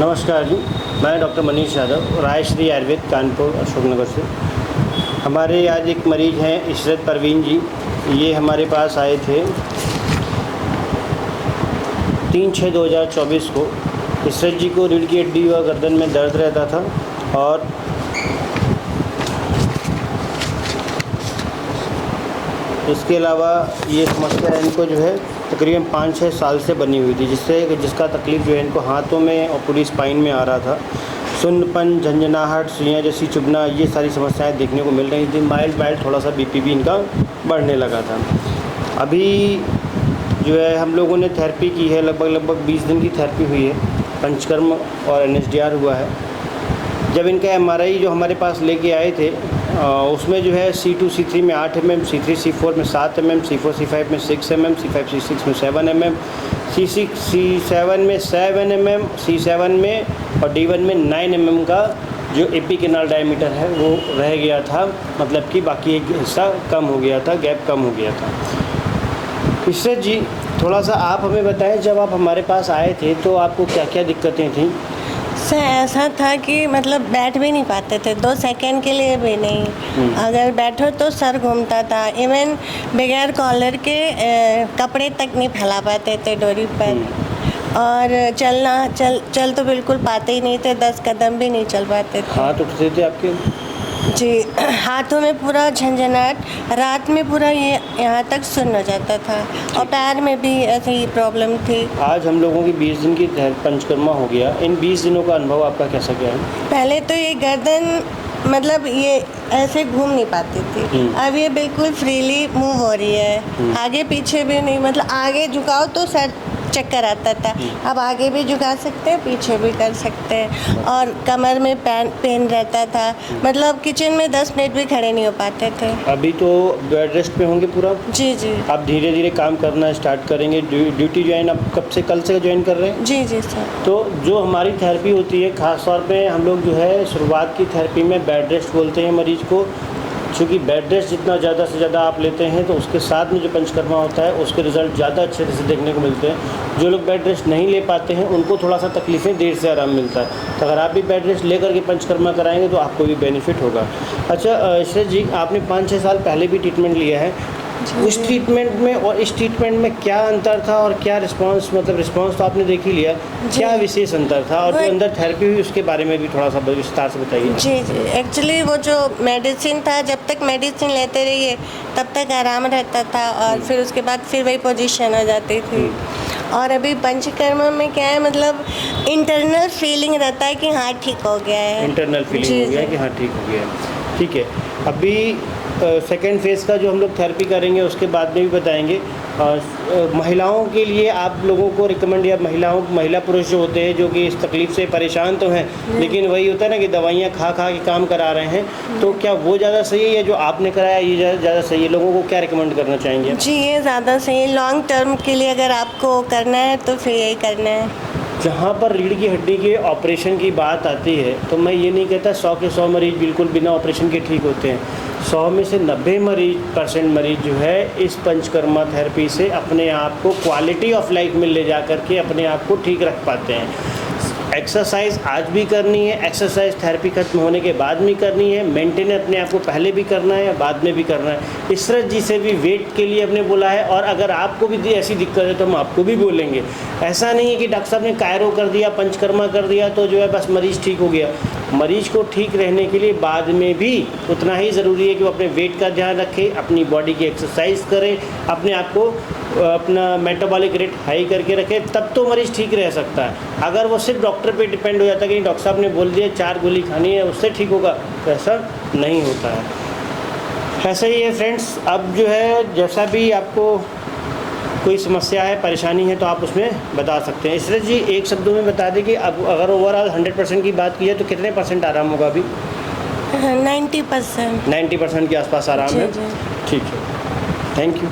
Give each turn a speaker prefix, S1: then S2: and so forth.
S1: नमस्कार जी, मैं डॉक्टर मनीष यादव, रायश्री आयुर्वेद कानपुर अशोकनगर से। हमारे आज एक मरीज़ हैं इशरत परवीन जी। ये हमारे पास आए थे 3/6/2024 को। इशरत जी को रीढ़ की हड्डी व गर्दन में दर्द रहता था और इसके अलावा ये समस्या इनको जो है तकरीबन 5-6 साल से बनी हुई थी, जिसका तकलीफ़ जो है इनको हाथों में और पूरी स्पाइन में आ रहा था। सुन्नपन, झंझनाहट, सुइयाँ जैसी चुभना, ये सारी समस्याएं देखने को मिल रही थी। माइल्ड थोड़ा सा बीपी भी इनका बढ़ने लगा था। अभी जो है हम लोगों ने थेरेपी की है, लगभग 20 दिन की थेरेपी हुई है। पंचकर्म और NSDR हुआ है। जब इनका MRI जो हमारे पास लेके आए थे उसमें जो है C2 C3 में 8 mm, C3 C4 में 7 mm, C4 C5 में 6 mm, C5 C6 में 7 mm, C6 C7 में 7 mm, C7 में और D1 में 9 mm का जो एपिकेनाल डायमीटर है वो रह गया था। मतलब कि बाकी एक हिस्सा कम हो गया था, गैप कम हो गया था। इशरत जी, थोड़ा सा आप हमें बताएं, जब आप हमारे पास आए थे तो आपको क्या क्या दिक्कतें थीं?
S2: सर ऐसा था कि मतलब बैठ भी नहीं पाते थे, 2 सेकंड के लिए भी नहीं। अगर बैठो तो सर घूमता था। इवन बगैर कॉलर के कपड़े तक नहीं फैला पाते थे डोरी पर। और चल तो बिल्कुल पाते ही नहीं थे, 10 कदम भी नहीं चल पाते थे।
S1: हाथ उठते थे आपके?
S2: जी, हाथों में पूरा झंझनाहट, रात में पूरा ये यहाँ तक सुन्न हो जाता था और पैर में भी ऐसे ही प्रॉब्लम थी।
S1: आज हम लोगों की 20 दिन की पंचकर्मा हो गया। इन 20 दिनों का अनुभव आपका कैसा गया है?
S2: पहले तो ये गर्दन मतलब ये ऐसे घूम नहीं पाती थी, अब ये बिल्कुल फ्रीली मूव हो रही है। आगे पीछे भी नहीं, मतलब आगे झुकाओ तो सर चक्कर आता था, अब आगे भी झुका सकते हैं, पीछे भी कर सकते हैं। और कमर में पेन रहता था, मतलब किचन में 10 मिनट भी खड़े नहीं हो पाते थे।
S1: अभी तो बेड रेस्ट पे होंगे पूरा?
S2: जी जी।
S1: आप धीरे धीरे काम करना स्टार्ट करेंगे। ड्यूटी ज्वाइन आप कल से ज्वाइन कर रहे हैं?
S2: जी जी सर।
S1: तो जो हमारी थेरेपी होती है, ख़ास तौर पे हम लोग जो है शुरुआत की थेरेपी में बेड रेस्ट बोलते हैं मरीज़ को। क्योंकि बेड रेस्ट जितना ज़्यादा से ज़्यादा आप लेते हैं तो उसके साथ में जो पंचकर्मा होता है उसके रिज़ल्ट ज़्यादा अच्छे से देखने को मिलते हैं। जो लोग बेड रेस्ट नहीं ले पाते हैं उनको थोड़ा सा तकलीफ़ें देर से आराम मिलता है। तो अगर आप भी बेड रेस्ट लेकर के पंचकर्मा कराएंगे तो आपको भी बेनिफिट होगा। अच्छा इशरत जी, आपने 5-6 साल पहले भी ट्रीटमेंट लिया है। उस ट्रीटमेंट में और इस ट्रीटमेंट में क्या अंतर था और क्या रिस्पांस तो आपने देख ही लिया, क्या विशेष अंतर था? और जो अंदर थेरेपी हुई उसके बारे में भी थोड़ा सा विस्तार से बताइए।
S2: जी जी, एक्चुअली वो जो मेडिसिन था, जब तक मेडिसिन लेते रहिए तब तक आराम रहता था और फिर उसके बाद फिर वही पोजीशन हो जाती थी। और अभी पंचकर्मा में क्या है, मतलब इंटरनल फीलिंग रहता है कि हाँ ठीक हो गया है।
S1: इंटरनल फीलिंग हो गया है कि हाँ ठीक हो गया है। ठीक है, अभी सेकेंड फेज़ का जो हम लोग थेरेपी करेंगे उसके बाद में भी बताएंगे। महिलाओं के लिए आप लोगों को रिकमेंड, या महिला पुरुष जो होते हैं जो कि इस तकलीफ़ से परेशान तो हैं लेकिन वही होता है ना कि दवाइयाँ खा के काम करा रहे हैं, तो क्या वो ज़्यादा सही है या जो आपने कराया ये ज़्यादा सही है? लोगों को क्या रिकमेंड करना चाहेंगे?
S2: जी, ये ज़्यादा सही है। लॉन्ग टर्म के लिए अगर आपको करना है तो फिर यही करना है।
S1: जहाँ पर रीढ़ की हड्डी के ऑपरेशन की बात आती है तो मैं ये नहीं कहता 100 के 100 मरीज़ बिल्कुल बिना ऑपरेशन के ठीक होते हैं। 100 में से 90% मरीज़ जो है इस पंचकर्मा थेरेपी से अपने आप को क्वालिटी ऑफ लाइफ में ले जा करके अपने आप को ठीक रख पाते हैं। एक्सरसाइज आज भी करनी है, एक्सरसाइज थेरेपी खत्म होने के बाद भी करनी है, मेंटेन अपने आप को पहले भी करना है, बाद में भी करना है। इशरत जी से भी वेट के लिए हमने बोला है और अगर आपको भी ऐसी दिक्कत है तो हम आपको भी बोलेंगे। ऐसा नहीं है कि डॉक्टर साहब ने कायरो कर दिया, पंचकर्मा कर दिया तो जो है बस मरीज़ ठीक हो गया। मरीज़ को ठीक रहने के लिए बाद में भी उतना ही ज़रूरी है कि वो अपने वेट का ध्यान रखे, अपनी बॉडी की एक्सरसाइज करे, अपने आप को अपना मेटाबॉलिक रेट हाई करके रखे, तब तो मरीज़ ठीक रह सकता है। अगर वो सिर्फ डॉक्टर पे डिपेंड हो जाता है कि डॉक्टर साहब ने बोल दिया 4 गोली खानी है उससे ठीक होगा, तो ऐसा नहीं होता है। ऐसा ही है फ्रेंड्स। अब जो है जैसा भी आपको कोई समस्या है, परेशानी है तो आप उसमें बता सकते हैं। इशरत जी, एक शब्दों में बता दें कि अब अगर ओवरऑल 100% की बात की है तो कितने % आराम होगा अभी?
S2: 90%।
S1: 90% के आसपास आराम है। ठीक है, थैंक यू।